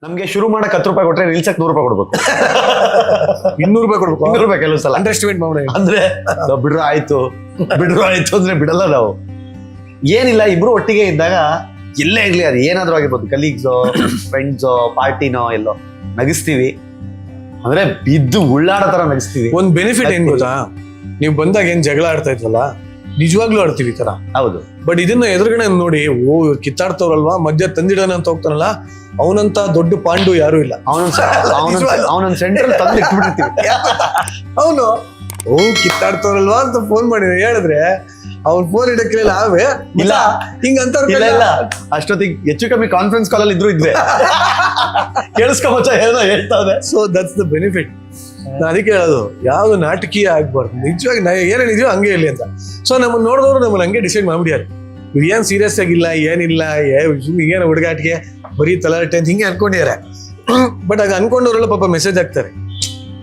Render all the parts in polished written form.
ನಮ್ಗೆ ಶುರು ಮಾಡಕ್ 10 ರೂಪಾಯಿ ಕೊಟ್ರೆ ನಿಲ್ಸಕ್ 100 ರೂಪಾಯಿ ಕೊಡ್ಬೇಕು. 200 ರೂಪಾಯಿ ಕೊಡ್ಬೇಕು. 200 ರೂಪಾಯಿ ಕೆಲವು ಸಲ ಅಂಡರ್ ಎಸ್ಟಿಮೇಟ್ ಮಾಡಿ ಅಂದ್ರೆ ಬಿಡ್ರು ಆಯ್ತು ಅಂದ್ರೆ ಬಿಡಲ್ಲ ನಾವು. ಏನಿಲ್ಲ, ಇಬ್ರು ಒಟ್ಟಿಗೆ ಇದ್ದಾಗ ಎಲ್ಲೇ ಇರ್ಲಿ, ಅದು ಏನಾದ್ರೂ ಆಗಿರ್ಬೋದು, ಕಲೀಗ್ಸೋ ಫ್ರೆಂಡ್ಸೋ ಪಾರ್ಟಿನೋ ಎಲ್ಲೋ ನಗಿಸ್ತೀವಿ. ಅಂದ್ರೆ ಬಿದ್ದು ಉಳ್ಳಾಡೋ ತರ ನಗಿಸ್ತೀವಿ. ಒಂದ್ ಬೆನಿಫಿಟ್ ಏನ್ ಗೊತ್ತಾ, ನೀವು ಬಂದಾಗ ಏನ್ ಜಗಳ ಆಡ್ತಾ ಇದ್ವಲ್ಲ, ನಿಜವಾಗ್ಲೂ ಆಡ್ತೀವಿ ಈ ತರ. ಹೌದು. ಬಟ್ ಇದನ್ನ ಎದುರುಗಡೆ ನೋಡಿ, ಓ ಇವ್ರು ಕಿತ್ತಾಡ್ತವ್ರಲ್ವಾ, ಮಧ್ಯ ತಂದಿಡೋಣ ಅಂತ ಹೋಗ್ತಾನಲ್ಲ, ಅವನಂತ ದೊಡ್ಡ ಪಾಂಡು ಯಾರು ಇಲ್ಲ. ಅವನೊಂದ್ ಸೆಂಟ್ರಲ್ ತಂದು ಇಟ್ಬಿಟ್ಟಿರ್ತೀವಿ. ಅವನು ಓ ಕಿತ್ತಾಡ್ತವ್ರಲ್ವಾ ಅಂತ ಫೋನ್ ಮಾಡಿ ಹೇಳಿದ್ರೆ ಅವ್ನ ಫೋನ್ ಇಡಕ್ಕಿಲ್ಲ. ಅವೇ ಇಲ್ಲ ಹಿಂಗಂತ ಇಲ್ಲ ಅಷ್ಟೊತ್ತಿಗೆ ಹೆಚ್ಚು ಕಮ್ಮಿ ಕಾನ್ಫರೆನ್ಸ್ ಕಾಲ್ ಅಲ್ಲಿ ಇದ್ವಿ. ಕೇಳಿಸ್ಕೊಂಬಚ್ಚ ಏನೋ ಹೇಳ್ತಾ ಇದೆ. So that's the benefit. ಅದಕ್ಕೆ ಹೇಳೋದು, ಯಾವ್ದು ನಾಟಕೀಯ ಆಗ್ಬಾರ್ದು, ನಿಜವಾಗಿ ಏನೇನಿದೆಯೋ ಹಂಗೆ ಇರ್ಲಿ ಅಂತ. ಸೊ ನಮ್ಮನ್ನ ನೋಡಿದವರು ನಮ್ಮನ್ನ ಹಂಗೆ ಡಿಸೈಡ್ ಮಾಡ್ಬಿಡ್ಯಾರ. ಇವ್ರು ಏನ್ ಸೀರಿಯಸ್ ಆಗಿಲ್ಲ, ಏನಿಲ್ಲ, ಏನು ಹುಡುಗಾಟಿಗೆ ಬರೀ ತಲಾಟೆ ಅಂತ ಹಿಂಗೆ ಅನ್ಕೊಂಡಿದ್ದಾರೆ. ಬಟ್ ಆಗ ಅನ್ಕೊಂಡವ್ರೆಲ್ಲ ಪಾಪ ಮೆಸೇಜ್ ಹಾಕ್ತಾರೆ,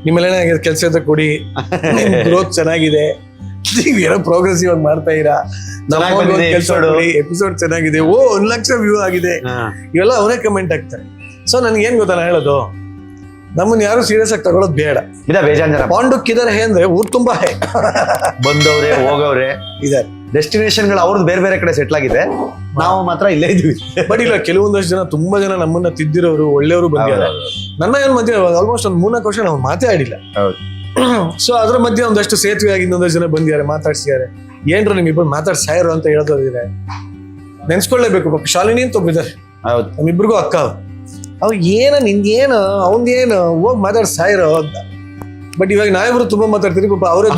ನಿಮ್ಮೆಲ್ಲ ಕೆಲಸ ಕೊಡಿ, ಗ್ರೋತ್ ಚೆನ್ನಾಗಿದೆ, ಏನೋ ಪ್ರೋಗ್ರೆಸಿವ್ ಆಗಿ ಮಾಡ್ತಾ ಇರಾ, ಎಪಿಸೋಡ್ ಚೆನ್ನಾಗಿದೆ, ಓ 1 ಲಕ್ಷ ವ್ಯೂ ಆಗಿದೆ, ಇವೆಲ್ಲ ಅವನೇ ಕಮೆಂಟ್ ಹಾಕ್ತಾರೆ. ಸೊ ನನ್ಗೆ ಏನ್ ಗೊತ್ತಾ, ನಾ ಹೇಳೋದು, ನಮ್ಮನ್ನ ಯಾರು ಸೀರಿಯಸ್ ಆಗಿ ತಗೊಳ್ಳೋದು ಬೇಡ. ಬೇಜಾನ್ ಜನ ಪಾಂಡುಕ್ಕಿದಾರೆ ಅಂದ್ರೆ ಊರ್ ತುಂಬಾ ಬಂದವ್ರೆ ಹೋಗವ್ರೆ ಇದಾರೆ. ಡೆಸ್ಟಿನೇಷನ್ಗಳು ಅವ್ರದ್ದು ಬೇರೆ ಬೇರೆ ಕಡೆ ಸೆಟ್ಲ್ ಆಗಿದೆ, ನಾವು ಮಾತ್ರ ಇಲ್ಲೇ ಇದೀವಿ. ಬಟ್ ಇಲ್ಲ, ಕೆಲವೊಂದಷ್ಟು ಜನ, ತುಂಬಾ ಜನ ನಮ್ಮನ್ನ ತಿದ್ದಿರೋರು, ಒಳ್ಳೆಯವರು ಬಂದಿದ್ದಾರೆ. ನನ್ನ ಏನ್ ಮಧ್ಯೆ ಆಲ್ಮೋಸ್ಟ್ ಒಂದು 3-4 ವರ್ಷ ನಾವು ಮಾತೇ ಆಡಿಲ್ಲ. ಸೊ ಅದ್ರ ಮಧ್ಯೆ ಒಂದಷ್ಟು ಸೇತುವೆ ಆಗಿ ಇನ್ನೊಂದಷ್ಟು ಜನ ಬಂದಿದ್ದಾರೆ, ಮಾತಾಡ್ಸಿದ್ದಾರೆ. ಏನ್ರು ನಿಮ್ಮಿಬ್ಬರು ಮಾತಾಡ್ಸಾಯರು ಅಂತ ಹೇಳೋದಿದೆ, ನೆನ್ಸ್ಕೊಳ್ಳೇಬೇಕು. ಪಾಪ ಶಾಲಿನಿ ಅಂತ ಒಬ್ಬಿದ್ದಾರೆ, ನಮ್ಮಿಬ್ರಿಗೂ ಅಕ್ಕ. ಅವ್ ನಿಂದೇನು ಅವಂದೇನು ಹೋಗಿ ಮಾತಾಡ್ಸಾಯಿರೋ ಅಂತ. ಬಟ್ ಇವಾಗ ನಾವಿಬ್ರು ತುಂಬಾ ಮಾತಾಡ್ತೀರಿ, ಪಾಪ ಅವರೇ